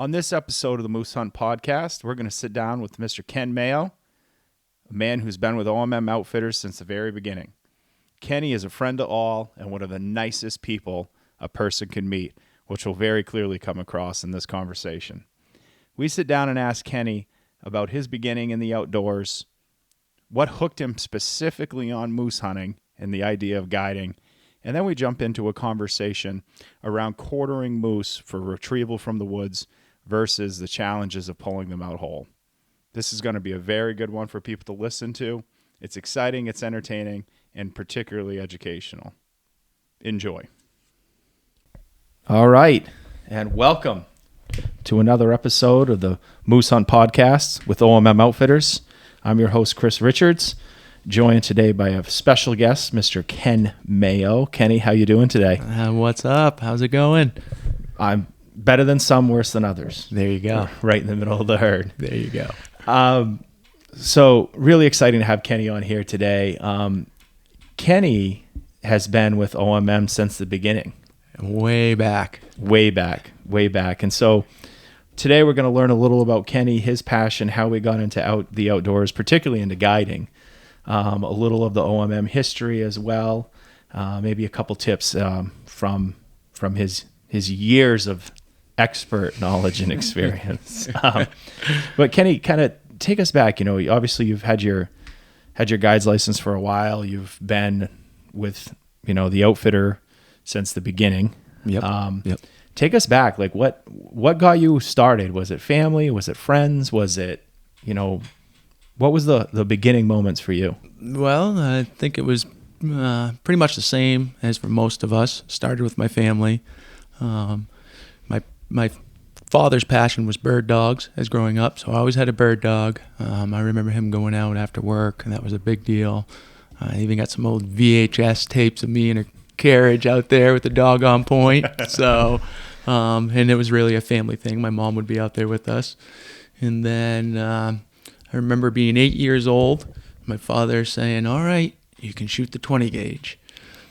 On this episode of the Moose Hunt Podcast, we're going to sit down with Mr. Ken Mayo, a man who's been with OMM Outfitters since the very beginning. Kenny is a friend to all and one of the nicest people a person can meet, which will very clearly come across in this conversation. We sit down and ask Kenny about his beginning in the outdoors, what hooked him specifically on moose hunting and the idea of guiding, and then we jump into a conversation around quartering moose for retrieval from the woods versus the challenges of pulling them out whole. This is going to be a very good one for people to listen to. It's exciting, it's entertaining, and particularly educational. Enjoy. All right, and welcome to another episode of the Moose Hunt Podcast with OMM Outfitters. I'm your host, Chris Richards, joined today by a special guest, Mr. Ken Mayo. Kenny, how you doing today? What's up? How's it going? I'm better than some, worse than others. There you go. Right in the middle of the herd. There you go. So really exciting to have Kenny on here today. Kenny has been with OMM since the beginning. Way back. And so today we're going to learn a little about Kenny, his passion, how we got into the outdoors, particularly into guiding, a little of the OMM history as well, maybe a couple tips from his years of expert knowledge and experience. But Kenny, kind of take us back. You know, obviously you've had your guide's license for a while. You've been with, the outfitter since the beginning. Yep. Take us back. Like what got you started? Was it family? Was it friends? Was it, what was the beginning moments for you? Well, I think it was pretty much the same as for most of us. Started with my family. My father's passion was bird dogs as growing up, so I always had a bird dog. I remember him going out after work, and that was a big deal. I even got some old VHS tapes of me in a carriage out there with the dog on point. So, and it was really a family thing. My mom would be out there with us. And then I remember being 8 years old, my father saying, "All right, you can shoot the 20 gauge."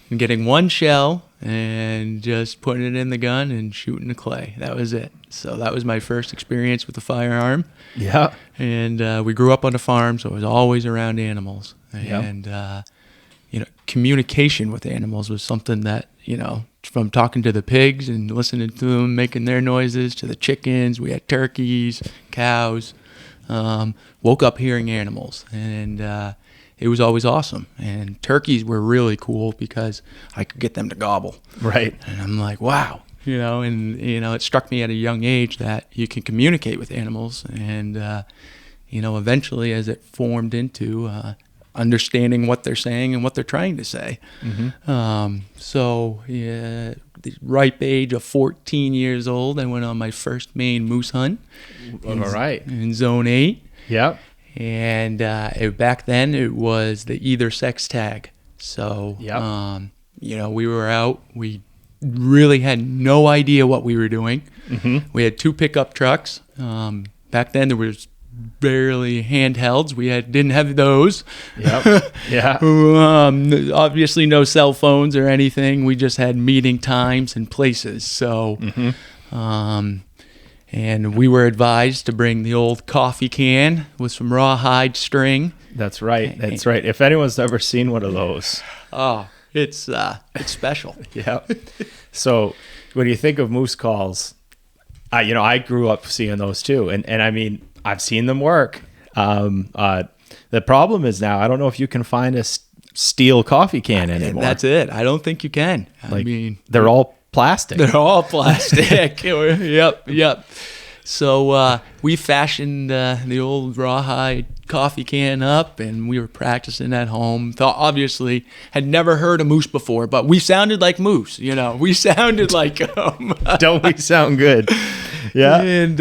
And getting one shell and just putting it in the gun and shooting the clay. That was it. So that was my first experience with the firearm. Yeah. And we grew up on a farm, so I was always around animals. Yeah. And, communication with animals was something that, from talking to the pigs and listening to them making their noises to the chickens, we had turkeys, cows, woke up hearing animals. And it was always awesome. And turkeys were really cool because I could get them to gobble. Right. And I'm like, wow. It struck me at a young age that you can communicate with animals. And, eventually as it formed into understanding what they're saying and what they're trying to say. Mm-hmm. The ripe age of 14 years old, I went on my first Maine moose hunt. All right. In Zone 8. Yep. And back then it was the either sex tag. So, yep. We were out. We really had no idea what we were doing. Mm-hmm. We had 2 pickup trucks. Back then there was barely handhelds. We didn't have those. Yep. Yeah. Obviously no cell phones or anything. We just had meeting times and places. So, and we were advised to bring the old coffee can with some rawhide string. That's right. If anyone's ever seen one of those. Oh, it's special. Yeah. So when you think of moose calls, I grew up seeing those too. And I mean, I've seen them work. The problem is now, I don't know if you can find a steel coffee can anymore. That's it. I don't think you can. They're all plastic. They're all plastic. Yep. So we fashioned the old rawhide coffee can up, and we were practicing at home. Obviously, had never heard a moose before, but we sounded like moose. We sounded like them. Don't we sound good? Yeah. And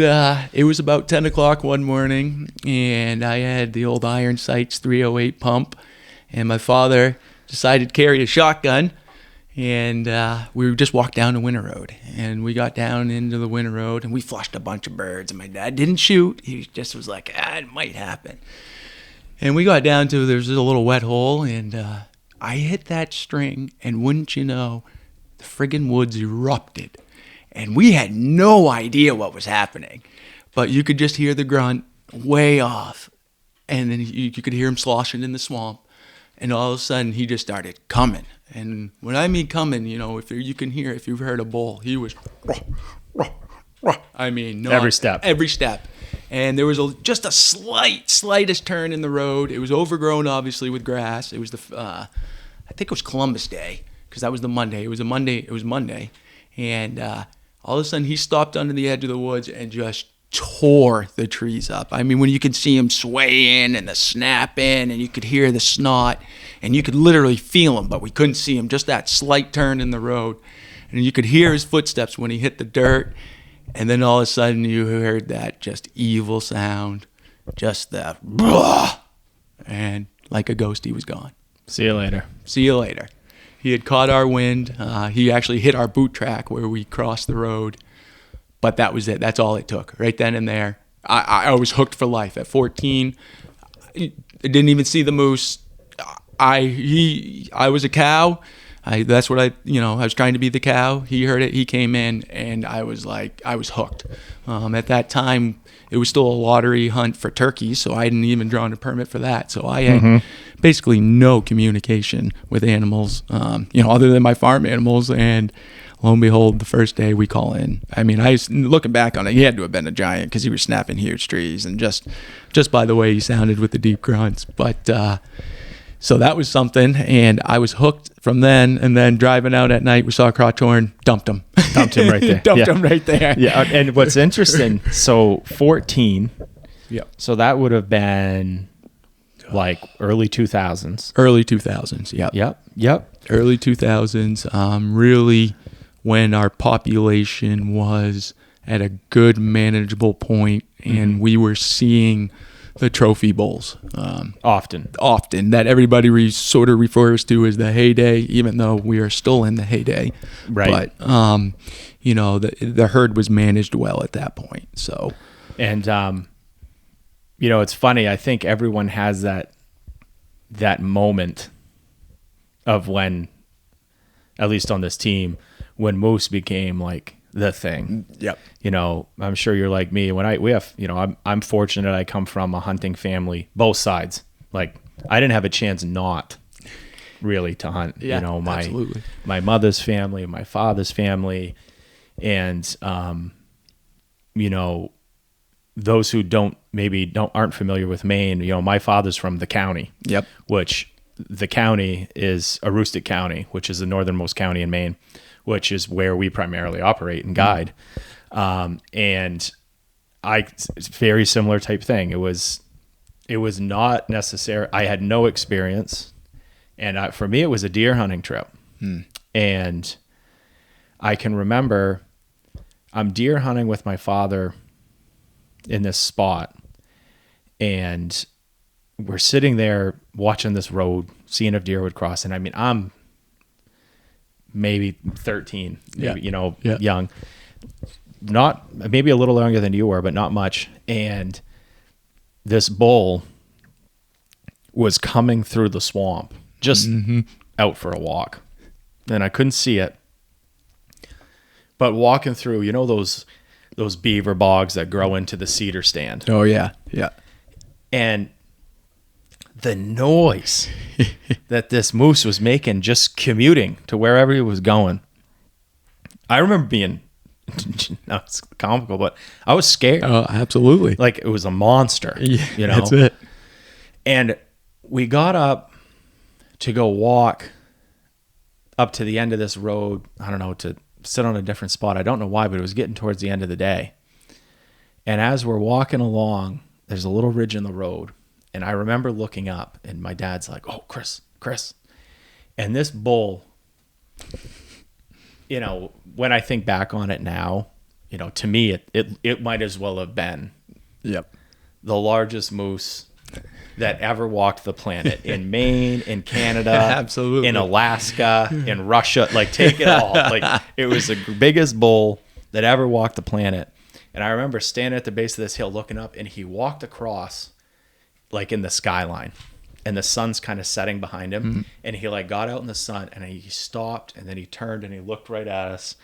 it was about 10 o'clock one morning, and I had the old Iron Sights 308 pump, and my father decided to carry a shotgun. And we just walked down the winter road, and we got down into the winter road, and we flushed a bunch of birds. And my dad didn't shoot; he just was like, "It might happen." And we got down to there's a little wet hole, and I hit that string, and wouldn't you know, the friggin' woods erupted, And we had no idea what was happening. But you could just hear the grunt way off. And then you could hear him sloshing in the swamp. And all of a sudden, he just started coming. And when I mean coming, if you can hear, if you've heard a bull, he was, I mean, every step. Every step. And there was just a slightest turn in the road. It was overgrown, obviously, with grass. It was I think it was Columbus Day, because that was the Monday. It was Monday. And all of a sudden, he stopped under the edge of the woods and just tore the trees up. I mean, when you could see him swaying and the snapping, and you could hear the snot, and you could literally feel him, but we couldn't see him, just that slight turn in the road. And you could hear his footsteps when he hit the dirt, and then all of a sudden you heard that just evil sound, just the blah, and like a ghost, he was gone. See you later. He had caught our wind. He actually hit our boot track where we crossed the road. But that was it. That's all it took. Right then and there. I was hooked for life. At 14, I didn't even see the moose. I was a cow. That's what I was trying to be the cow. He heard it. He came in, and I was hooked. At that time, it was still a lottery hunt for turkeys, so I hadn't even drawn a permit for that. So I had basically no communication with animals, other than my farm animals. And lo and behold, the first day we call in. I mean, looking back on it, he had to have been a giant because he was snapping huge trees, and just by the way he sounded with the deep grunts. But so that was something, and I was hooked from then. And then driving out at night, we saw a crotchhorn, dumped him right there. Him right there. Yeah, and what's interesting, so 14. Yep. So that would have been like early 2000s. Early 2000s. Yep. Early 2000s. Really, when our population was at a good manageable point, and we were seeing the trophy bulls often that everybody sort of refers to as the heyday, even though we are still in the heyday, right? But the herd was managed well at that point. So, and it's funny, I think everyone has that moment of when, at least on this team, when moose became like the thing. Yep. I'm sure you're like me. I'm fortunate. I come from a hunting family, both sides. Like, I didn't have a chance not really to hunt. Yeah, absolutely. My mother's family, my father's family, and those who aren't familiar with Maine. My father's from the county. Yep. Which the county is Aroostook County, which is the northernmost county in Maine, which is where we primarily operate and guide. And it's very similar type thing. It was not necessary. I had no experience. And for me, it was a deer hunting trip. And I can remember I'm deer hunting with my father in this spot. And we're sitting there watching this road, seeing if deer would cross. And I mean, I'm maybe 13, young, not maybe a little younger than you were, but not much. And this bull was coming through the swamp, just out for a walk, and I couldn't see it, but walking through, those beaver bogs that grow into the cedar stand. Oh yeah. And the noise that this moose was making, just commuting to wherever he was going. I remember being, it's comical, but I was scared. Oh, absolutely. Like it was a monster, That's it. And we got up to go walk up to the end of this road. I don't know, to sit on a different spot. I don't know why, but it was getting towards the end of the day. And as we're walking along, there's a little ridge in the road. And I remember looking up, and my dad's like, "Oh, Chris." And this bull, when I think back on it now, to me, it might as well have been the largest moose that ever walked the planet in Maine, in Canada, absolutely, in Alaska, in Russia. Like, take it all. Like, it was the biggest bull that ever walked the planet. And I remember standing at the base of this hill looking up, and he walked across like in the skyline, and the sun's kind of setting behind him. And he got out in the sun, and he stopped, and then he turned and he looked right at us,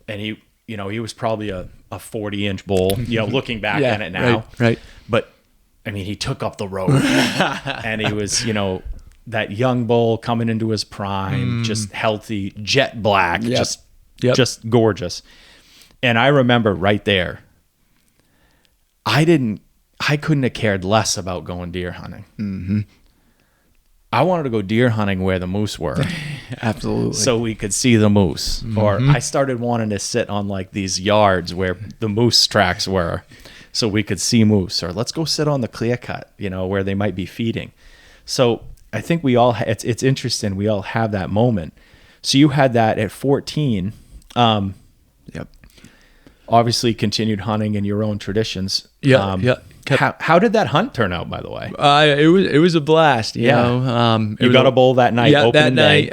and he was probably a 40-inch bull, looking back Yeah, at it now. right. But, I mean, he took up the road. And he was, that young bull coming into his prime, just healthy, jet black, just gorgeous. And I remember right there, I couldn't have cared less about going deer hunting. Mm-hmm. I wanted to go deer hunting where the moose were. Absolutely. So we could see the moose. Mm-hmm. Or I started wanting to sit on like these yards where the moose tracks were so we could see moose. Or let's go sit on the clear cut, where they might be feeding. So I think we all, it's interesting. We all have that moment. So you had that at 14. Yep. Obviously continued hunting in your own traditions. Yeah. How did that hunt turn out, by the way? It was a blast. You know, you got a bull that night. Yeah,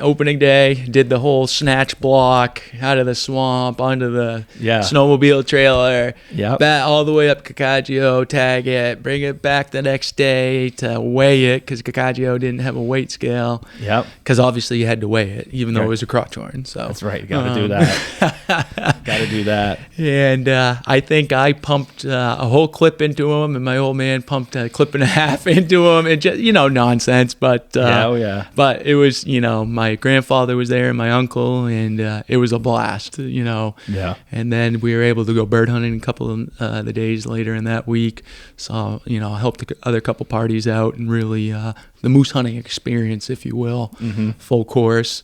opening day. Did the whole snatch block out of the swamp onto the snowmobile trailer. Yeah, all the way up Cacagio, tag it, bring it back the next day to weigh it because Cacagio didn't have a weight scale. Yep. Because obviously you had to weigh it, even though it was a crotch horn. So that's right. You got to do that. Got to do that. And I think I pumped a whole clip into him. And my old man pumped a clip and a half into him, and just nonsense. But but it was my grandfather was there, and my uncle, and it was a blast. Yeah. And then we were able to go bird hunting a couple of the days later in that week. So helped the other couple parties out, and really the moose hunting experience, if you will, full course.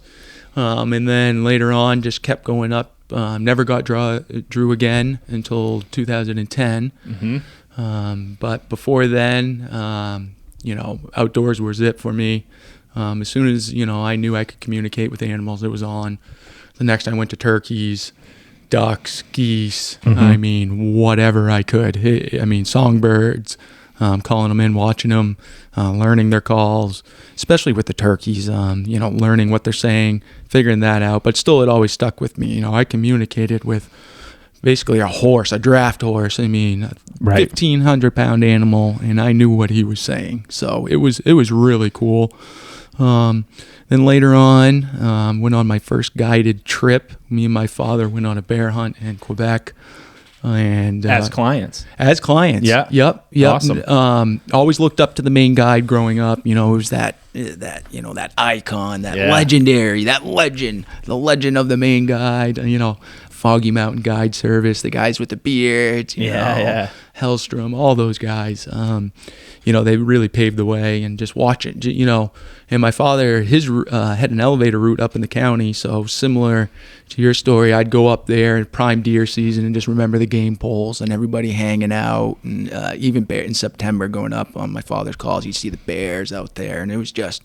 And then later on, just kept going up. Never got drew again until 2010. But before then, outdoors was it for me. As soon as, I knew I could communicate with animals, it was on. The next I went to turkeys, ducks, geese, I mean, whatever I could. Songbirds, calling them in, watching them, learning their calls, especially with the turkeys, learning what they're saying, figuring that out. But still, it always stuck with me. I communicated with basically a draft horse. 1,500-pound animal, and I knew what he was saying. So it was really cool. Then later on, went on my first guided trip. Me and my father went on a bear hunt in Quebec. And as clients, yeah, yep. Awesome. Always looked up to the main guide growing up. It was that icon, legendary, the legend of the main guide. Foggy Mountain Guide Service, the guys with the beards, Hellstrom, all those guys. They really paved the way, and just watch it. And my father, his had an elevator route up in the county, so similar to your story, I'd go up there in prime deer season and just remember the game poles and everybody hanging out, and even in September going up on my father's calls, you'd see the bears out there, and it was just,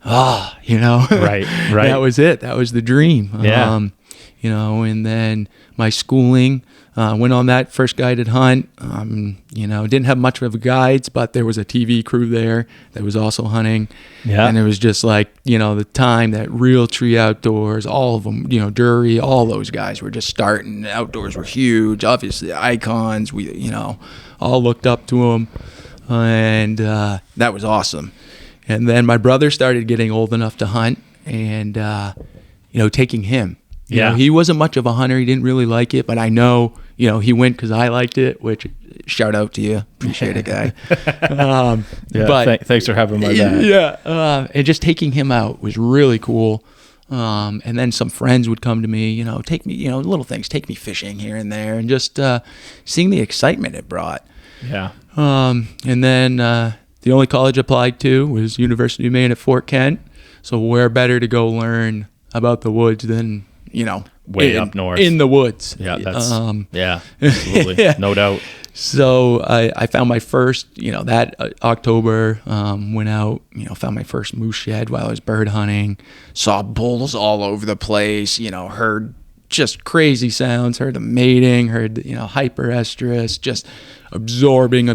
right. That was it. That was the dream. Yeah. And then my schooling, went on that first guided hunt. Didn't have much of a guides, but there was a TV crew there that was also hunting. Yeah. And it was just like, the time that Real Tree Outdoors, all of them, Dury, all those guys were just starting. The outdoors were huge. Obviously, icons. We, all looked up to them. And that was awesome. And then my brother started getting old enough to hunt, and, taking him. He wasn't much of a hunter. He didn't really like it, but I know, he went because I liked it, which shout out to you. Appreciate it, guy. But thanks for having my back. Yeah. And just taking him out was really cool. And then some friends would come to me, take me, little things, take me fishing here and there, and just seeing the excitement it brought. Yeah. And then the only college I applied to was University of Maine at Fort Kent. So where better to go learn about the woods than way up north in the woods. Yeah, that's absolutely. No doubt. So I found my first, that October, went out, found my first moose shed while I was bird hunting, saw bulls all over the place, heard just crazy sounds, heard the mating, heard, hyperestrus, just absorbing.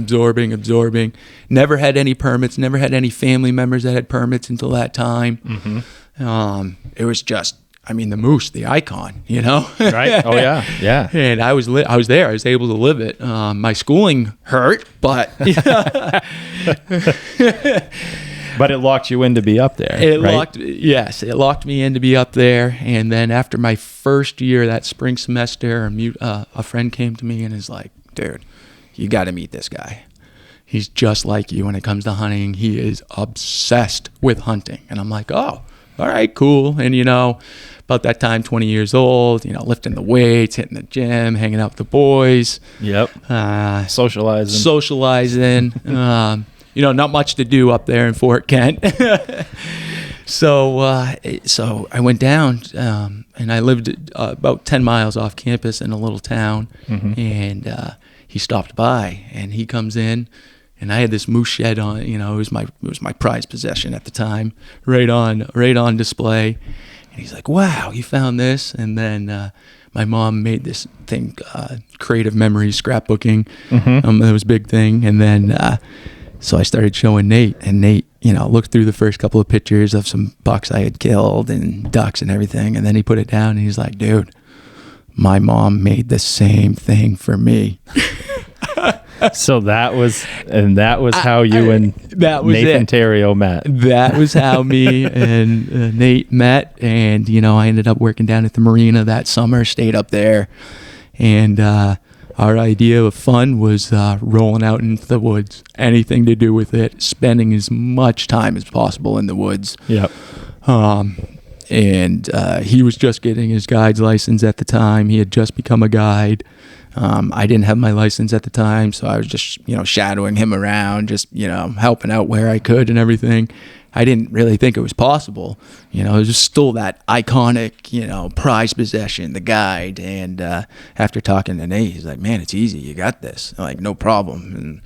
Never had any permits, never had any family members that had permits until that time. It was just, the moose, the icon, Right. Oh yeah. Yeah. And I was there. I was able to live it. My schooling hurt, but But it locked you in to be up there, It right? it locked me in to be up there. And then after my first year, that spring semester, a friend came to me and is like, dude, you got to meet this guy. He's just like you when it comes to hunting. He is obsessed with hunting. And I'm like, oh, all right, cool. And, about that time, 20 years old, lifting the weights, hitting the gym, hanging out with the boys. Yep. Socializing. Not much to do up there in Fort Kent. So I went down, and I lived about 10 miles off campus in a little town. Mm-hmm. And he stopped by, and he comes in, and I had this moose shed on. It was my prized possession at the time, right on display. And he's like, "Wow, you found this!" And then my mom made this thing, creative memories, scrapbooking. Mm-hmm. That was a big thing. And then so I started showing Nate, and Nate, looked through the first couple of pictures of some bucks I had killed and ducks and everything. And then he put it down, and he's like, "Dude, my mom made the same thing for me." So that was how you and Nathan Terrio met. That was how me and Nate met. And, I ended up working down at the marina that summer, stayed up there. And our idea of fun was rolling out into the woods, anything to do with it, spending as much time as possible in the woods. Yep. And he was just getting his guide's license at the time. He had just become a guide. I didn't have my license at the time, so I was just, shadowing him around, just, helping out where I could and everything. I didn't really think it was possible. It was just still that iconic, prized possession, the guide. And after talking to Nate, he's like, "Man, it's easy. You got this." I'm like, "No problem." And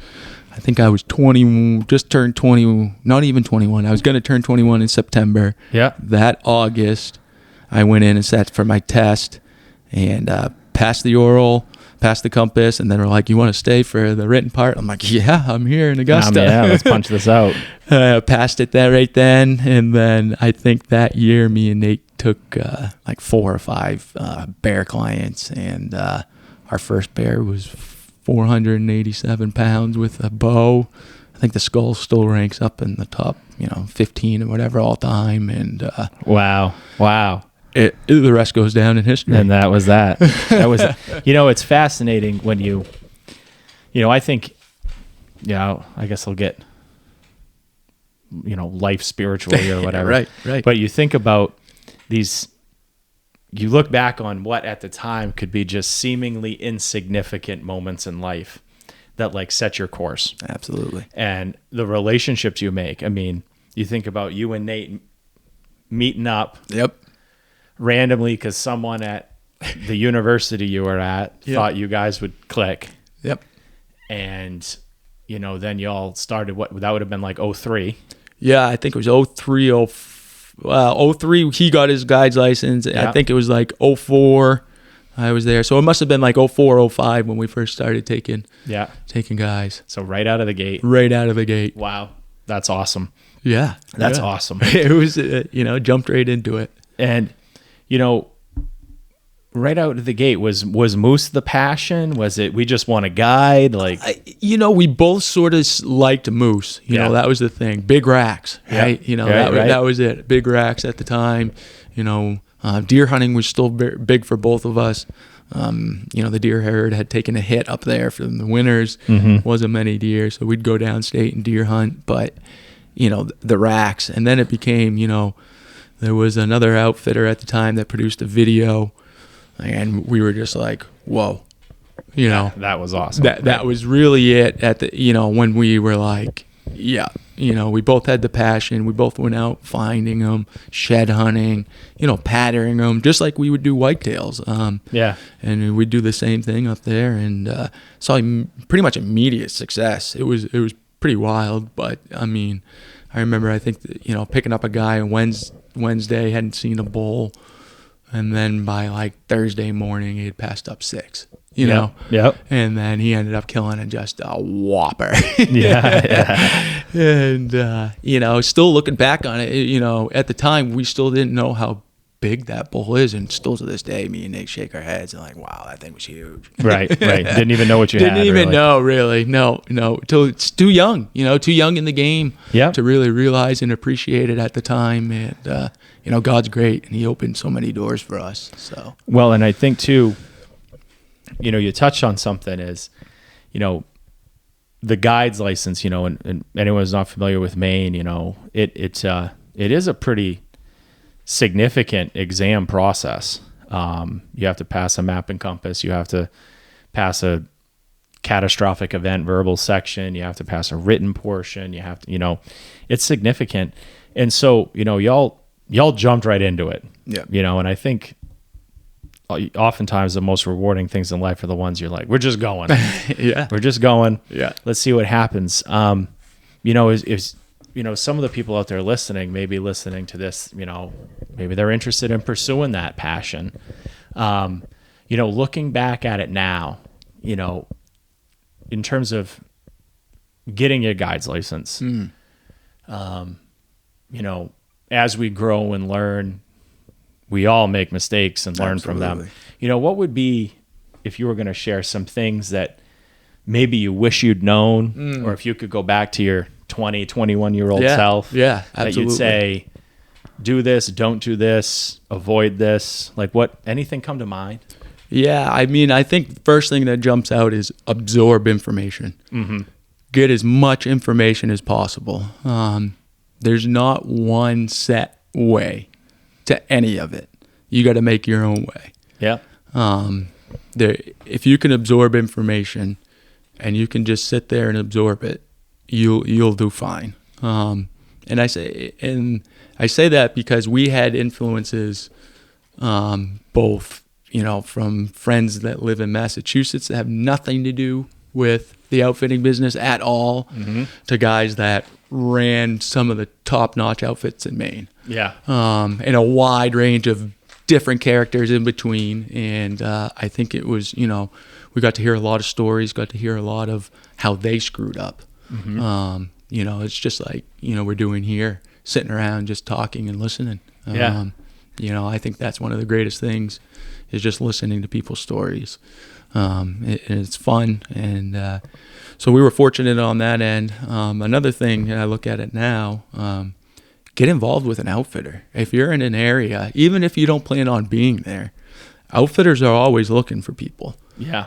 I think I was 20, just turned 20, not even 21. I was going to turn 21 in September. Yeah. That August, I went in and sat for my test and passed the oral, passed the compass, and then we're like, "You want to stay for the written part?" I'm like, "Yeah, I'm here in Augusta." Yeah, let's punch this out. Passed it there right then, and then I think that year me and Nate took like 4 or 5 bear clients, and our first bear was 487 pounds with a bow. I think the skull still ranks up in the top, 15 or whatever all time. And Wow. The rest goes down in history. And that was that. That was, it's fascinating when I think, I guess I'll get, life spiritually or whatever. Right. But you think about these, you look back on what at the time could be just seemingly insignificant moments in life that like set your course. Absolutely. And the relationships you make. I mean, you think about you and Nate meeting up. Yep. Randomly because someone at the university you were at thought you guys would click. Yep. And, then y'all started that would have been like 03. Yeah, I think it was 03, 03 he got his guide's license. Yeah. I think it was like 04 I was there. So it must have been like 04, 05 when we first started taking guys. So right out of the gate. Wow. That's awesome. Yeah. That's awesome. It was, jumped right into it. And, right out of the gate, was moose the passion? Was it we just want a guide? Like, we both sort of liked moose. That was the thing. Big racks, right? That was it. Big racks at the time. Deer hunting was still big for both of us. The deer herd had taken a hit up there from the winters. Mm-hmm. Wasn't many deer, so we'd go downstate and deer hunt. But the racks, and then it became there was another outfitter at the time that produced a video. And we were just like, whoa, that was awesome. That was really it at the, when we were like, we both had the passion. We both went out finding them, shed hunting, patterning them, just like we would do whitetails. And we'd do the same thing up there and saw pretty much immediate success. It was pretty wild, but I mean, I remember, I think, picking up a guy on Wednesday, hadn't seen a bull. And then by like Thursday morning, he had passed up 6, Yep. And then he ended up killing just a whopper. And, still looking back on it, at the time, we still didn't know how big that bull is, and still to this day, me and Nate shake our heads and like, wow, that thing was huge. Right. Didn't even know what you Didn't had. even really. know, really. No, till it's too young, too young in the game to really realize and appreciate it at the time. And, God's great, and he opened so many doors for us. So Well, and I think too, you touched on something is, the guide's license, and anyone who's not familiar with Maine, it is a pretty significant exam process. You have to pass a map and compass. You have to pass a catastrophic event verbal section. You have to pass a written portion. You have to, it's significant. And so, y'all jumped right into it. Yeah. And I think oftentimes the most rewarding things in life are the ones you're like, we're just going. Yeah. We're just going. Yeah. Let's see what happens. Is some of the people out there listening, maybe listening to this, maybe they're interested in pursuing that passion. Looking back at it now, in terms of getting a guide's license, as we grow and learn, we all make mistakes and learn from them. What would be, if you were going to share some things that maybe you wish you'd known, or if you could go back to your 20, 21-year-old self, absolutely. that you'd say, do this, don't do this, avoid this, anything come to mind? Yeah, I think the first thing that jumps out is absorb information. Mm-hmm. Get as much information as possible. There's not one set way to any of it. You got to make your own way. Yeah. If you can absorb information and you can just sit there and absorb it, you'll do fine. And I say that because we had influences, both, from friends that live in Massachusetts that have nothing to do with the outfitting business at all, to guys that ran some of the top-notch outfits in Maine. Yeah. And a wide range of different characters in between. And I think it was, we got to hear a lot of stories, got to hear a lot of how they screwed up. It's just like, we're doing here, sitting around just talking and listening. I think that's one of the greatest things is just listening to people's stories. It's fun. And so we were fortunate on that end. Another thing, I look at it now, get involved with an outfitter. If you're in an area, even if you don't plan on being there, outfitters are always looking for people. Yeah.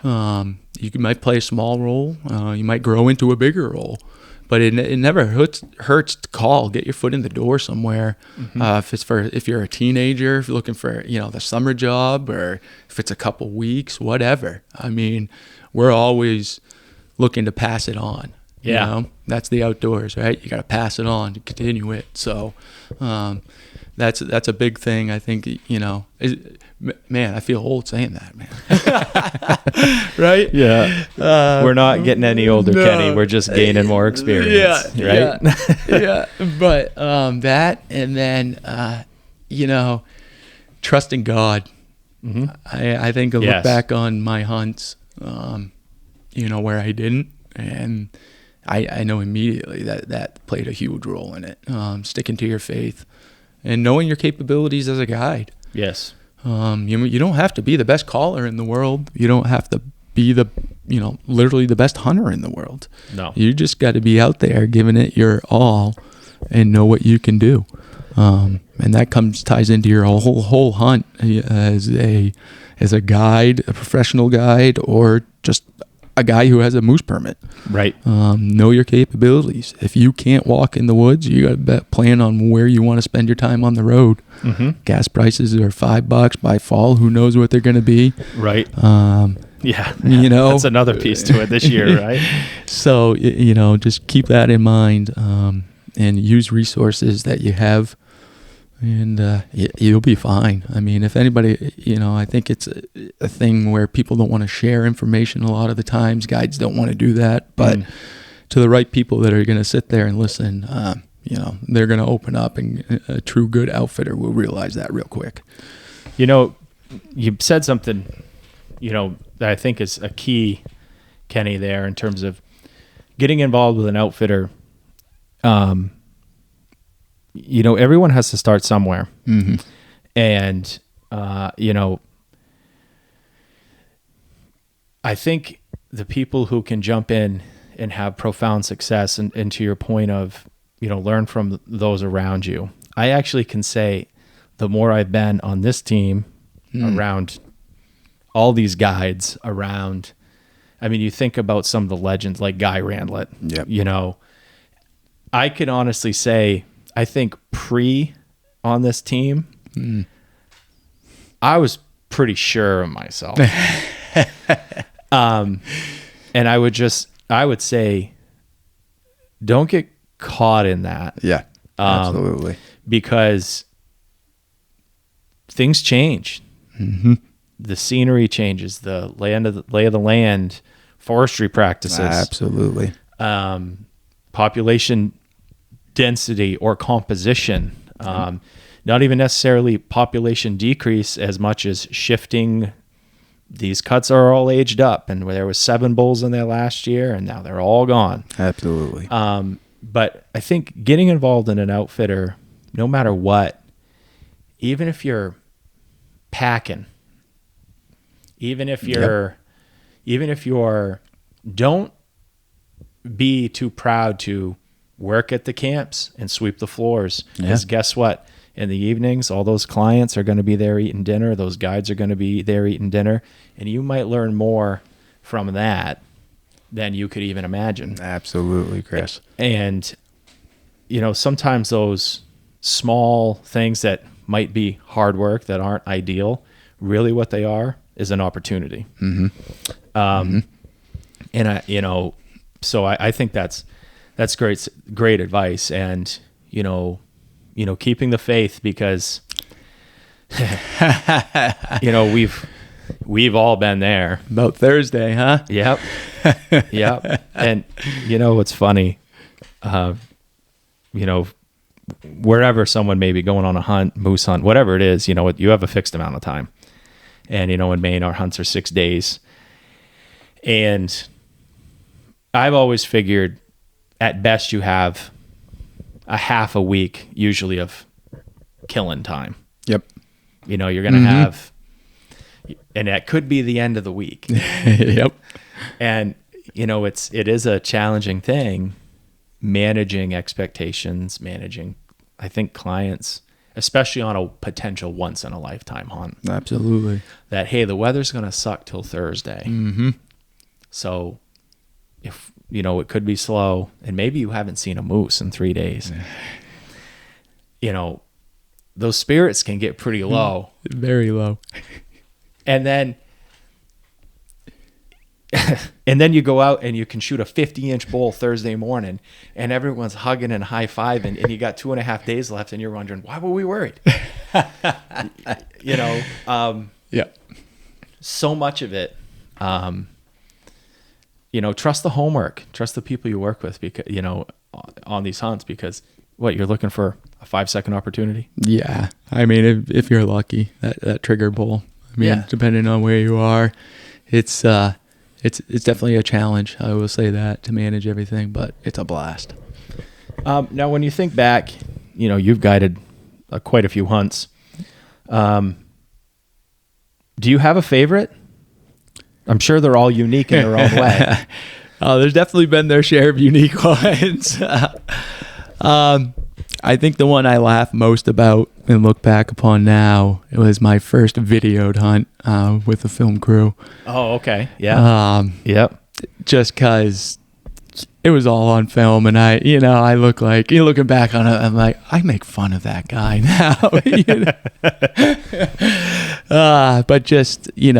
You might play a small role. You might grow into a bigger role. But it never hurts to call, get your foot in the door somewhere. If you're a teenager, if you're looking for the summer job, or if it's a couple weeks, whatever. We're always looking to pass it on. Yeah, that's the outdoors, right? You got to pass it on to continue it. So that's a big thing. I think man, I feel old saying that, man. Right? Yeah. We're not getting any older, no. Kenny. We're just gaining more experience. Yeah. Right? Yeah. But that, and then, trusting God. Mm-hmm. I think I look back on my hunts, where I didn't. And I know immediately that played a huge role in it. Sticking to your faith and knowing your capabilities as a guide. Yes. You don't have to be the best caller in the world. You don't have to be literally the best hunter in the world. No. You just got to be out there giving it your all and know what you can do. And that ties into your whole hunt as a guide, a professional guide, or just a guy who has a moose permit. Right. Know your capabilities. If you can't walk in the woods, you got to plan on where you want to spend your time on the road. Mm-hmm. Gas prices are $5 by fall. Who knows what they're going to be? Right. That's another piece to it this year, right? So, just keep that in mind, and use resources that you have, and you'll be fine. If anybody, I think it's a thing where people don't want to share information a lot of the times. Guides don't want to do that, but to the right people that are going to sit there and listen, they're going to open up, and a true good outfitter will realize that real quick. You said something, that I think is a key, Kenny, there in terms of getting involved with an outfitter. Everyone has to start somewhere. Mm-hmm. And, I think the people who can jump in and have profound success, and to your point of, learn from those around you. I actually can say the more I've been on this team around all these guides around, you think about some of the legends like Guy Randlett, I could honestly say, I think on this team, I was pretty sure of myself. And I would say, don't get caught in that. Yeah, absolutely. Because things change. Mm-hmm. The scenery changes, the lay of the land, forestry practices. Absolutely. Population density or composition. Not even necessarily population decrease as much as shifting. These cuts are all aged up, and there was 7 bulls in there last year, and now they're all gone. Absolutely. But I think getting involved in an outfitter, no matter what, even if you're packing, even if you're, don't be too proud to work at the camps and sweep the floors. Because guess what? In the evenings, all those clients are going to be there eating dinner. Those guides are going to be there eating dinner. And you might learn more from that than you could even imagine. Absolutely, Chris. And, sometimes those small things that might be hard work that aren't ideal, really what they are is an opportunity. Mm-hmm. And, so I think that's great advice. And, keeping the faith, because, we've all been there. About Thursday, huh? Yep. Yep. And what's funny, wherever someone may be going on a hunt, moose hunt, whatever it is, you have a fixed amount of time. And, in Maine, our hunts are 6 days. And I've always figured at best you have a half a week usually of killing time. Yep. You're going to have, and that could be the end of the week. Yep. And, it is a challenging thing, managing expectations, I think, clients, especially on a potential once in a lifetime hunt. Absolutely. That, hey, the weather's going to suck till Thursday. Mm-hmm. So if, it could be slow, and maybe you haven't seen a moose in 3 days. Those spirits can get pretty low. Very low. And then you go out and you can shoot a 50-inch bull Thursday morning, and everyone's hugging and high-fiving, and you got 2.5 days left, and you're wondering, why were we worried? Yeah. So much of it, trust the homework, trust the people you work with, because, on these hunts, because you're looking for a 5-second opportunity. Yeah. If you're lucky, that trigger bull, depending on where you are, it's definitely a challenge. I will say that, to manage everything, but it's a blast. Now, when you think back, you've guided quite a few hunts. Do you have a favorite? I'm sure they're all unique in their own way. There's definitely been their share of unique ones. I think the one I laugh most about and look back upon now, it was my first videoed hunt with the film crew. Oh, okay. Yeah. Yep. Just because it was all on film, and I look like, looking back on it, I'm like, I make fun of that guy now. But just, being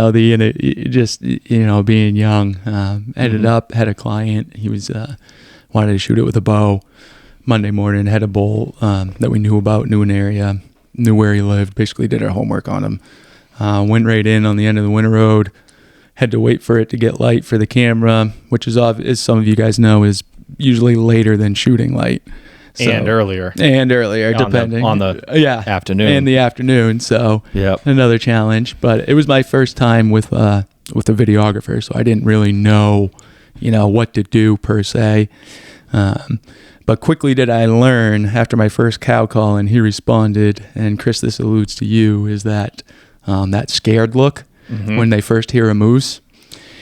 young, ended up, had a client, he was, wanted to shoot it with a bow. Monday morning, had a bull that we knew about, knew an area, knew where he lived, basically did our homework on him. Went right in on the end of the winter road, had to wait for it to get light for the camera, which is, as some of you guys know, is usually later than shooting light. So, and earlier, depending on the afternoon. In the afternoon, so another challenge. But it was my first time with a videographer, so I didn't really know, what to do per se. But quickly did I learn after my first cow call, and he responded, and Chris, this alludes to you, is that that scared look when they first hear a moose.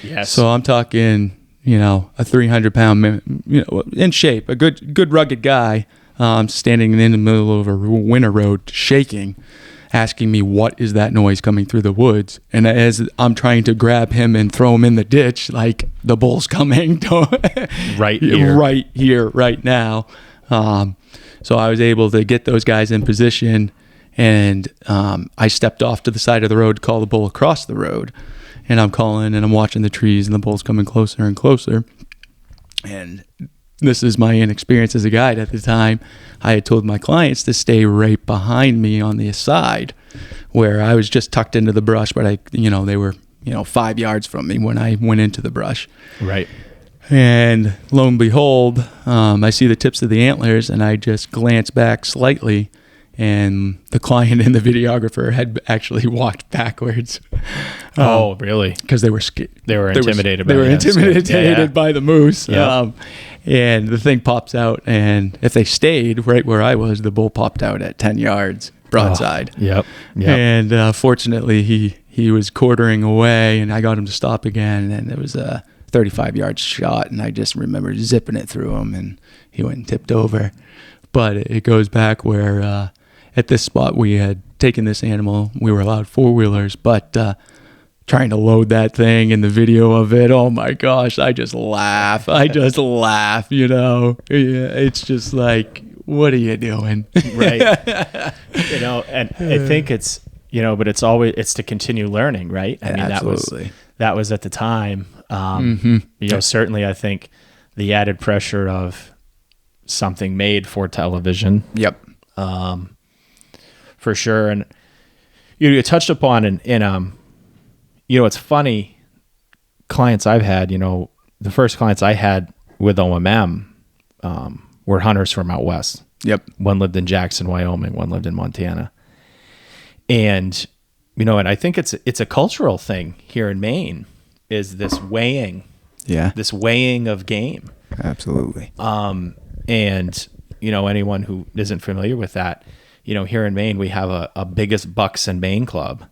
Yes. So I'm talking, a 300-pound, in shape, a good rugged guy, standing in the middle of a winter road, shaking, asking me, what is that noise coming through the woods? And as I'm trying to grab him and throw him in the ditch, like, the bull's coming. Right here. Right here, right now. So I was able to get those guys in position, and I stepped off to the side of the road to call the bull across the road. And I'm calling, and I'm watching the trees, and the bull's coming closer and closer. And this is my inexperience as a guide at the time. I had told my clients to stay right behind me on the side, where I was just tucked into the brush, but they were 5 yards from me when I went into the brush. Right. And lo and behold, I see the tips of the antlers, and I just glance back slightly, and the client and the videographer had actually walked backwards. Oh, really? Because they were scared. They were intimidated. They were intimidated by the moose. Yeah. And the thing pops out, and if they stayed right where I was, the bull popped out at 10 yards broadside. Oh, yep. And fortunately, he was quartering away, and I got him to stop again, and it was a 35-yard shot, and I just remember zipping it through him, and he went and tipped over. But it goes back where at this spot we had taken this animal. We were allowed four-wheelers, but trying to load that thing and the video of it, oh my gosh, I just laugh. Yeah, it's just like, what are you doing? Right. And I think it's, but it's to continue learning, right? I mean, absolutely. that was at the time, certainly I think the added pressure of something made for television. Yep. For sure. And you touched upon it's funny, clients I've had, the first clients I had with OMM were hunters from out west. Yep. One lived in Jackson, Wyoming. One lived in Montana. And, and I think it's a cultural thing here in Maine, is this weighing. Yeah. This weighing of game. Absolutely. And, anyone who isn't familiar with that, here in Maine, we have a biggest bucks in Maine club.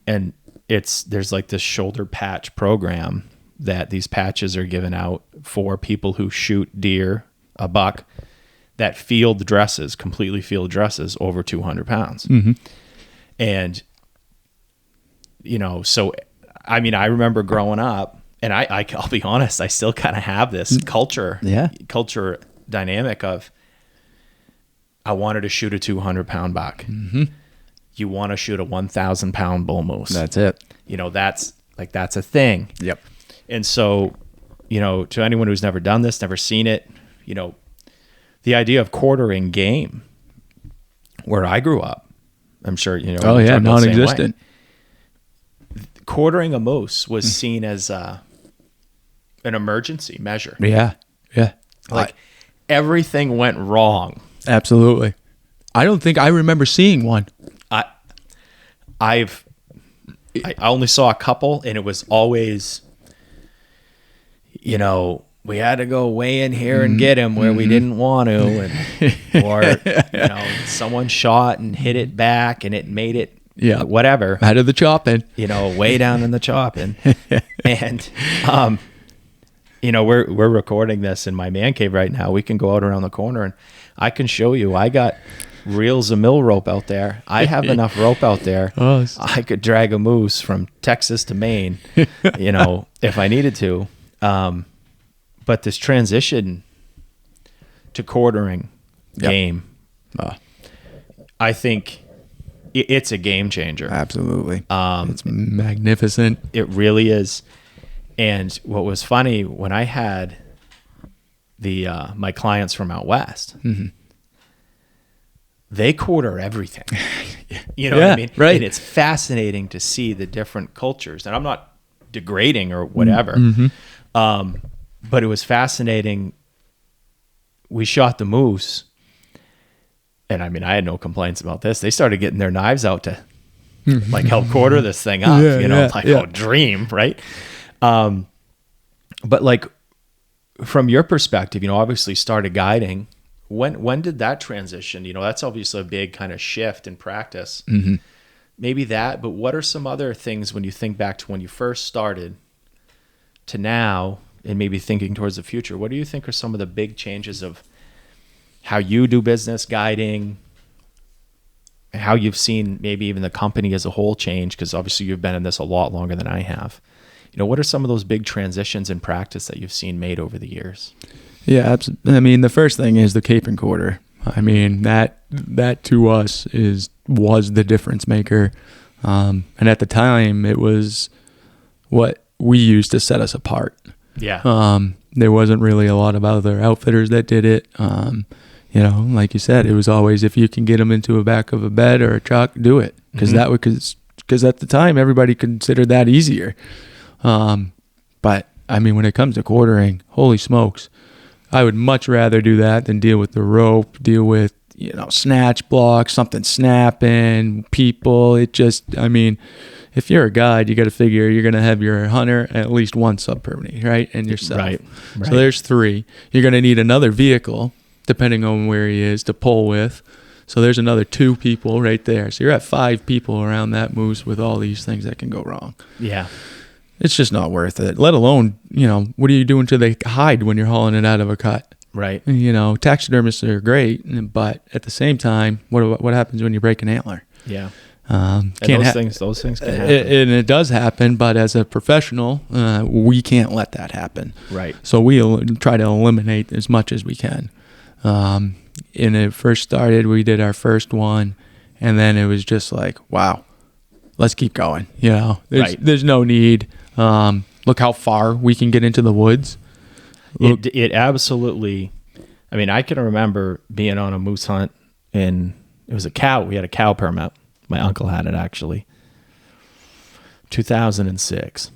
And there's like this shoulder patch program that these patches are given out for people who shoot deer, a buck, that completely field dresses over 200 pounds. Mm-hmm. And, so, I mean, I remember growing up, and I'll be honest, I still kind of have this culture dynamic of, I wanted to shoot a 200-pound buck. Mm-hmm. You want to shoot a 1,000-pound bull moose. That's it. That's a thing. Yep. And so, to anyone who's never done this, never seen it, the idea of quartering game, where I grew up, I'm sure, oh yeah, non-existent. Quartering a moose was seen as an emergency measure. Yeah. Yeah. Like everything went wrong. Absolutely. I don't think I remember seeing one. I only saw a couple, and it was always, we had to go way in here and get him where we didn't want to, or someone shot and hit it back, and it made it, whatever, out of the chopping, way down in the chopping, and we're recording this in my man cave right now. We can go out around the corner, and I can show you. I got reels of mill rope out there. I have enough rope out there. Oh, I could drag a moose from Texas to Maine, if I needed to. But this transition to quartering game, I think it's a game changer. Absolutely. It's magnificent. It really is. And what was funny, when I had my clients from out west, they quarter everything. What I mean? Right. And it's fascinating to see the different cultures. And I'm not degrading or whatever, but it was fascinating. We shot the moose, and I mean, I had no complaints about this. They started getting their knives out to help quarter this thing up, oh, dream, right? But from your perspective, obviously started guiding when did that transition? You know, that's obviously a big kind of shift in practice. Mm-hmm. Maybe that, but what are some other things when you think back to when you first started to now, and maybe thinking towards the future? What do you think are some of the big changes of how you do business, guiding, how you've seen maybe even the company as a whole change? Because obviously you've been in this a lot longer than I have. You know, what are some of those big transitions in practice that you've seen made over the years? Yeah, I mean, the first thing is the Cape and Quarter. I mean, that to us was the difference maker. And at the time, it was what we used to set us apart. Yeah. There wasn't really a lot of other outfitters that did it. You know, like you said, it was always, if you can get them into the back of a bed or a truck, do it. Because at the time, everybody considered that easier. But I mean, when it comes to quartering, holy smokes, I would much rather do that than deal with the rope, deal with, you know, snatch blocks, something snapping, people. It just, I mean, if you're a guide, you got to figure you're going to have your hunter, at least one sub-permanent, right? And yourself. Right. So there's 3. You're going to need another vehicle, depending on where he is, to pull with. So there's another 2 people right there. So you're at 5 people around that moose with all these things that can go wrong. Yeah. It's just not worth it. Let alone, you know, what are you doing to the hide when you're hauling it out of a cut? Right. You know, taxidermists are great, but at the same time, what happens when you break an antler? Yeah. And those things can happen. And it does happen, but as a professional, we can't let that happen. Right. So we try to eliminate as much as we can. And it first started, we did our first one, and then it was just like, wow, let's keep going. You know, there's no need. Look how far we can get into the woods. It absolutely, I mean, I can remember being on a moose hunt, and it was a cow. We had a cow permit. My uncle had it, actually. 2006.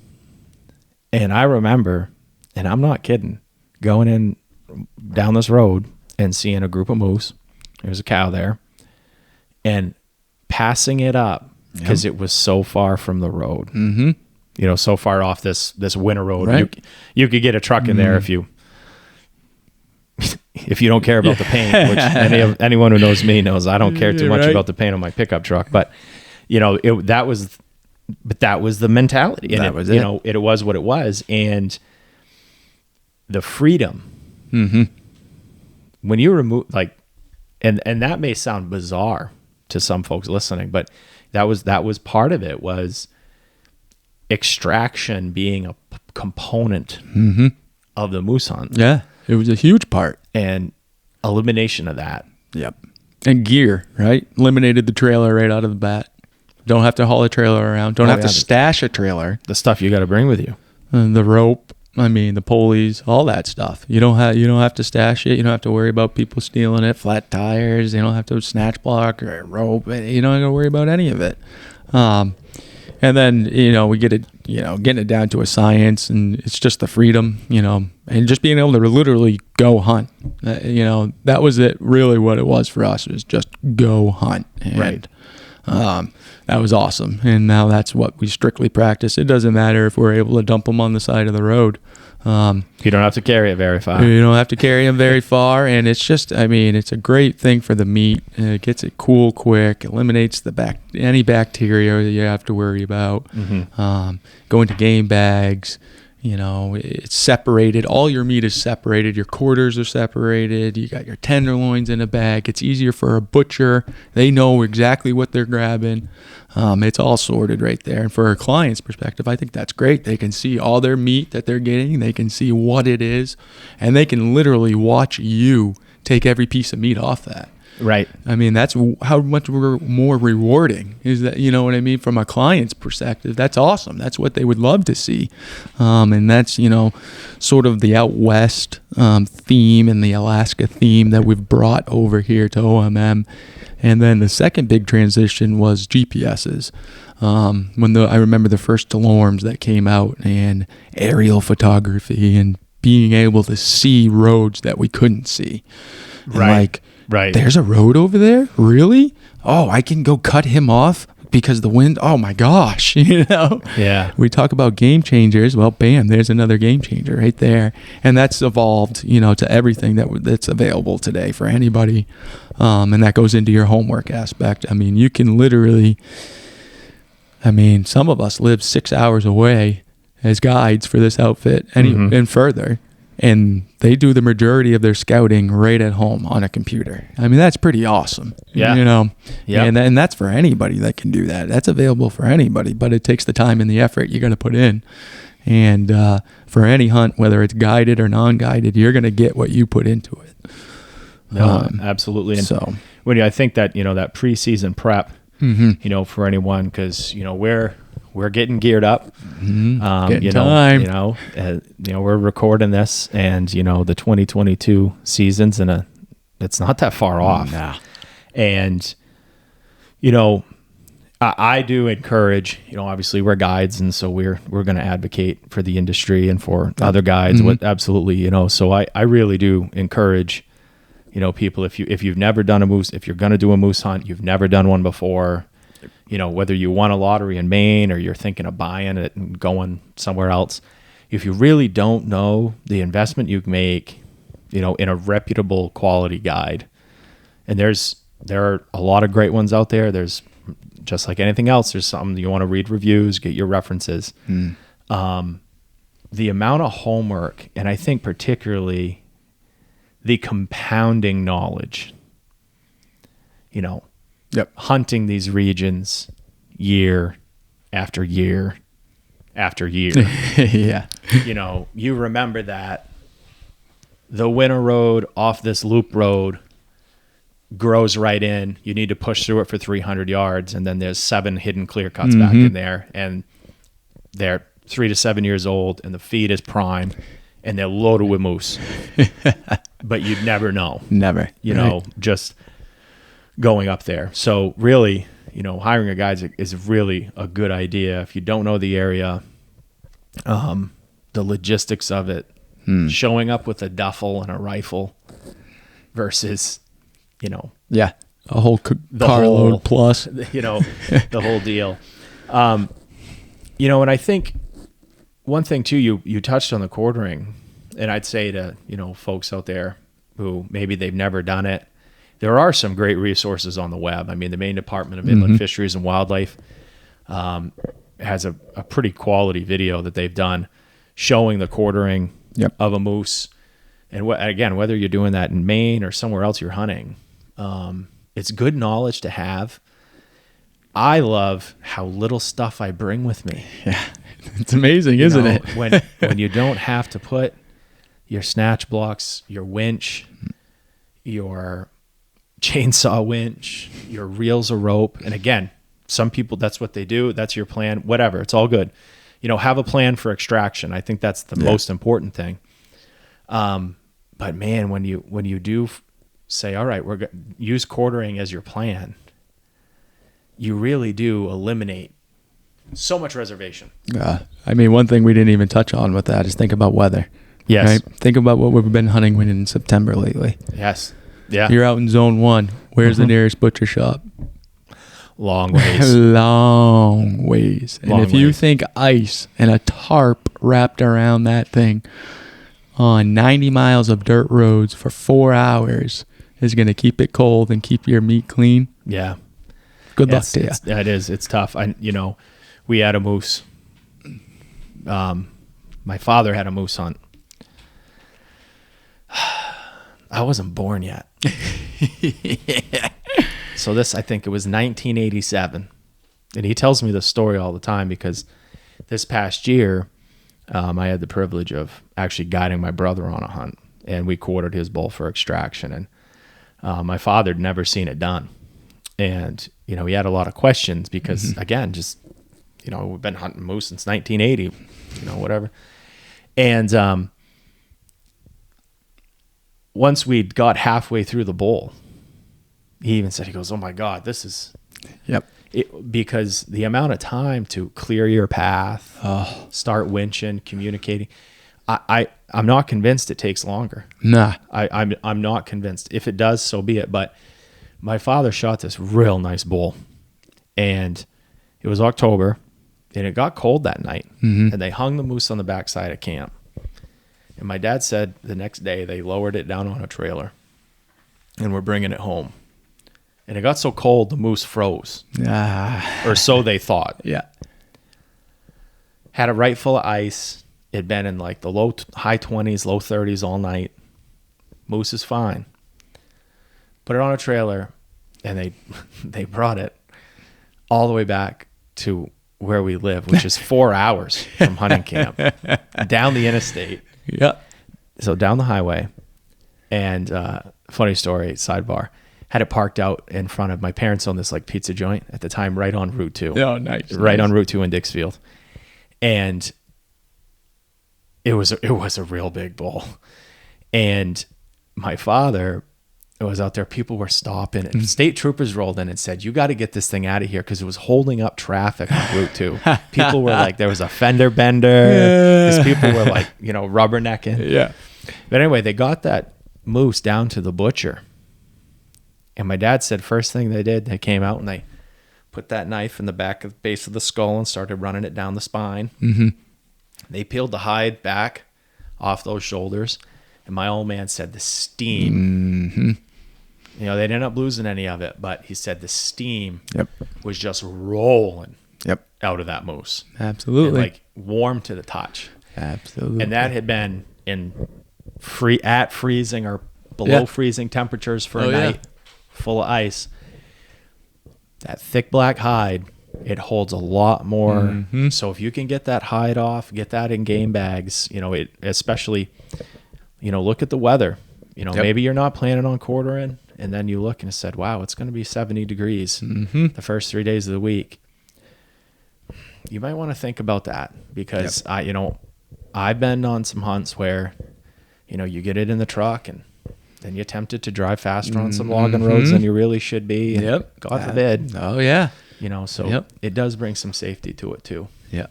And I remember, and I'm not kidding, going in down this road and seeing a group of moose. There's a cow there. And passing it up because it was so far from the road. Mm-hmm. You know, so far off this winter road. Right. You could get a truck in there if you don't care about the paint, which anyone who knows me knows I don't care too much about the paint on my pickup truck. But, you know, that was the mentality. And that was it. You know, it was what it was. And the freedom. Mm-hmm. When you remove, like, and that may sound bizarre to some folks listening, but that was part of it, was extraction being a component of the moose hunt. Yeah, it was a huge part. And elimination of that. Yep. And gear, right? Eliminated the trailer right out of the bat. Don't have to haul a trailer around. Don't have to stash a trailer. The stuff you got to bring with you. The rope. I mean, the pulleys, all that stuff. You don't have to stash it. You don't have to worry about people stealing it. Flat tires. You don't have to snatch block or rope. You don't have to worry about any of it. And then, you know, we get it, you know, getting it down to a science, and it's just the freedom, you know, and just being able to literally go hunt. You know, that was it. Really, what it was for us was just go hunt. And, right. That was awesome. And now that's what we strictly practice. It doesn't matter if we're able to dump them on the side of the road. You don't have to carry it very far. You don't have to carry them very far. And it's just, I mean, it's a great thing for the meat. It gets it cool quick, eliminates any bacteria that you have to worry about. Mm-hmm. Go into game bags. You know, it's separated. All your meat is separated. Your quarters are separated. You got your tenderloins in a bag. It's easier for a butcher. They know exactly what they're grabbing. It's all sorted right there. And for a client's perspective, I think that's great. They can see all their meat that they're getting. They can see what it is. And they can literally watch you take every piece of meat off that. Right. I mean, that's how much more rewarding is that, you know what I mean? From a client's perspective, that's awesome. That's what they would love to see. And that's, you know, sort of the out west theme and the Alaska theme that we've brought over here to OMM. And then the second big transition was GPSs. I remember the first alarms that came out, and aerial photography and being able to see roads that we couldn't see. And right. Right. There's a road over there? Really? Oh, I can go cut him off because the wind, oh my gosh, you know? Yeah. We talk about game changers. Well, bam, there's another game changer right there. And that's evolved, you know, to everything that's available today for anybody. And that goes into your homework aspect. I mean, you can literally, some of us live 6 hours away as guides for this outfit and further. And they do the majority of their scouting right at home on a computer. I mean, that's pretty awesome. Yeah. You know? Yeah. And that's for anybody that can do that. That's available for anybody, but it takes the time and the effort you got to put in. And for any hunt, whether it's guided or non-guided, you're going to get what you put into it. No, absolutely. And so when I think that, you know, that preseason prep, you know, for anyone, because, you know, we're getting geared up. Getting you know, we're recording this, and you know the 2022 season's it's not that far off. Nah. And you know, I do encourage. You know, obviously we're guides, and so we're going to advocate for the industry and for other guides. Absolutely, you know. So I really do encourage. You know, people, if you've never done a moose, if you're going to do a moose hunt, you've never done one before. You know, whether you won a lottery in Maine or you're thinking of buying it and going somewhere else, if you really don't know the investment you make, you know, in a reputable quality guide, and there are a lot of great ones out there. There's just like anything else. There's some you want to read reviews, get your references. The amount of homework, and I think particularly the compounding knowledge, you know, hunting these regions year after year after year. Yeah. You know, you remember that the winter road off this loop road grows right in. You need to push through it for 300 yards, and then there's 7 hidden clear cuts back in there, and they're 3 to 7 years old, and the feed is prime, and they're loaded with moose. But you'd never know. Never. You know, just going up there. So really, you know, hiring a guide is really a good idea. If you don't know the area, the logistics of it, showing up with a duffel and a rifle versus, you know, a whole carload plus, you know, the whole deal. You know, and I think one thing too, you touched on the quartering, and I'd say to, you know, folks out there who maybe they've never done it, there are some great resources on the web. I mean, the Maine Department of Inland Fisheries and Wildlife has a pretty quality video that they've done showing the quartering of a moose. And again, whether you're doing that in Maine or somewhere else you're hunting, it's good knowledge to have. I love how little stuff I bring with me. Yeah, it's amazing, isn't it? when you don't have to put your snatch blocks, your winch, your chainsaw winch, your reels of rope. And again, some people, that's what they do. That's your plan, whatever. It's all good. You know, have a plan for extraction. I think that's the most important thing. But man, when you do say, all right, use quartering as your plan, you really do eliminate so much reservation. I mean, one thing we didn't even touch on with that is think about weather. Yes. Right? Think about what we've been hunting in September lately. Yes. Yeah. You're out in zone 1. Where's the nearest butcher shop? Long ways. Long ways. And if you think ice and a tarp wrapped around that thing on 90 miles of dirt roads for 4 hours is going to keep it cold and keep your meat clean. Yeah. Good luck to you. It is. It's tough. We had a moose. My father had a moose hunt. I wasn't born yet. So I think it was 1987. And he tells me this story all the time because this past year, I had the privilege of actually guiding my brother on a hunt, and we quartered his bull for extraction. And my father had never seen it done. And, you know, he had a lot of questions because, again, just, you know, we've been hunting moose since 1980, you know, whatever. And once we'd got halfway through the bull, he even said, he goes, oh my God, this is, because the amount of time to clear your path, start winching, communicating, I'm not convinced it takes longer. Nah. I'm not convinced. If it does, so be it. But my father shot this real nice bull, and It was October, and it got cold that night, Mm-hmm. and they hung the moose on the backside of camp. And my dad said the next day they lowered it down on a trailer, and we're bringing it home. And it got so cold, the moose froze, or so they thought. Yeah. Had a right full of ice. It'd been in like the high 20s, low 30s all night. Moose is fine. Put it on a trailer, and they brought it all the way back to where we live, which is 4 hours from hunting camp, down the interstate. Yeah. So down the highway. And funny story, sidebar, had it parked out in front of my parents owned this like pizza joint at the time, right on Route 2. Oh, nice. Right on Route 2 in Dixfield. And it was a real big bull. And my father was out there. People were stopping. And state troopers rolled in and said, "You got to get this thing out of here," because it was holding up traffic on Route 2. People were like, there was a fender bender. Because people were like, rubbernecking. Yeah. But anyway, they got that moose down to the butcher. And my dad said first thing they did, they came out and they put that knife in the back of the base of the skull and started running it down the spine. Mm-hmm. They peeled the hide back off those shoulders. And my old man said the steam, Mm-hmm. they didn't end up losing any of it, but he said the steam Yep. was just rolling Yep. out of that moose. Absolutely. And like warm to the touch. Absolutely. And that had been at freezing or below freezing temperatures for a night, full of ice. That thick black hide, it holds a lot more. Mm-hmm. So if you can get that hide off, get that in game bags, it especially, look at the weather. Maybe you're not planning on quartering, and then you look and said, wow, it's going to be 70 degrees the first 3 days of the week. You might want to think about that, because I've been on some hunts where, you get it in the truck and then you're tempted to drive faster on some logging roads than you really should be. And God forbid. Oh, yeah. So it does bring some safety to it too. Yeah.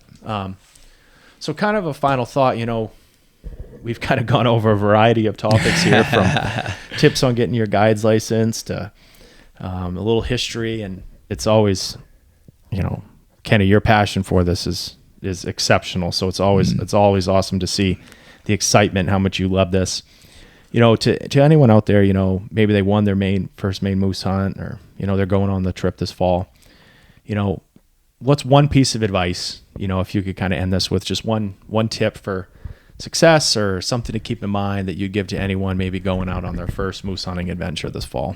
So kind of a final thought, we've kind of gone over a variety of topics here, from tips on getting your guide's license to a little history. And it's always, Kenny, your passion for this is exceptional. So it's always awesome to see the excitement, how much you love this. To anyone out there, maybe they won their first Maine moose hunt, or, they're going on the trip this fall. What's one piece of advice, if you could kind of end this with just one tip for success, or something to keep in mind that you'd give to anyone maybe going out on their first moose hunting adventure this fall?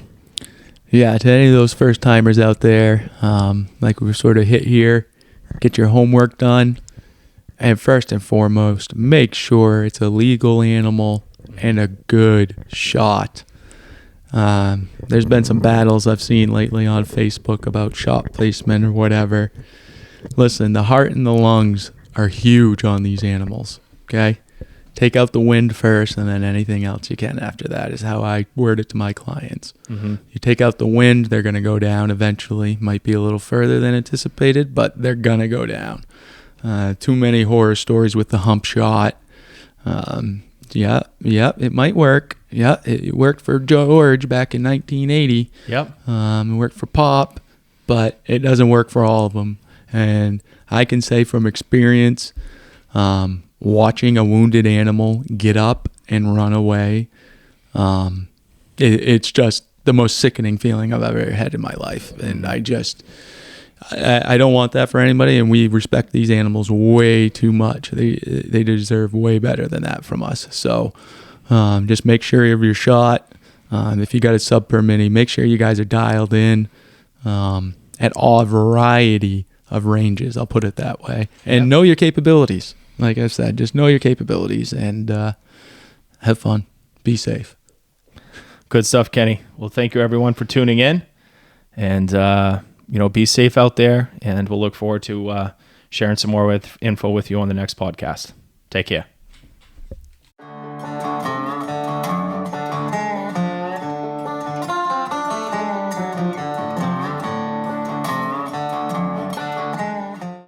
Yeah, to any of those first timers out there, like we sort of hit here, get your homework done. And first and foremost, make sure it's a legal animal and a good shot. There's been some battles I've seen lately on Facebook about shot placement or whatever. Listen, the heart and the lungs are huge on these animals, okay? Take out the wind first, and then anything else you can after that is how I word it to my clients. Mm-hmm. You take out the wind, they're going to go down eventually. Might be a little further than anticipated, but they're going to go down. Too many horror stories with the hump shot. It might work. Yeah, it worked for George back in 1980. Yep. It worked for Pop, but it doesn't work for all of them. And I can say from experience, watching a wounded animal get up and run away, it's just the most sickening feeling I've ever had in my life. And I don't want that for anybody, and we respect these animals way too much. They deserve way better than that from us. So just make sure you have your shot. If you got a sub per mini, make sure you guys are dialed in at all variety of ranges. I'll put it that way. And know your capabilities. Like I said, just know your capabilities and have fun. Be safe. Good stuff, Kenny. Well, thank you everyone for tuning in, and be safe out there, and we'll look forward to sharing some more info with you on the next podcast. Take care.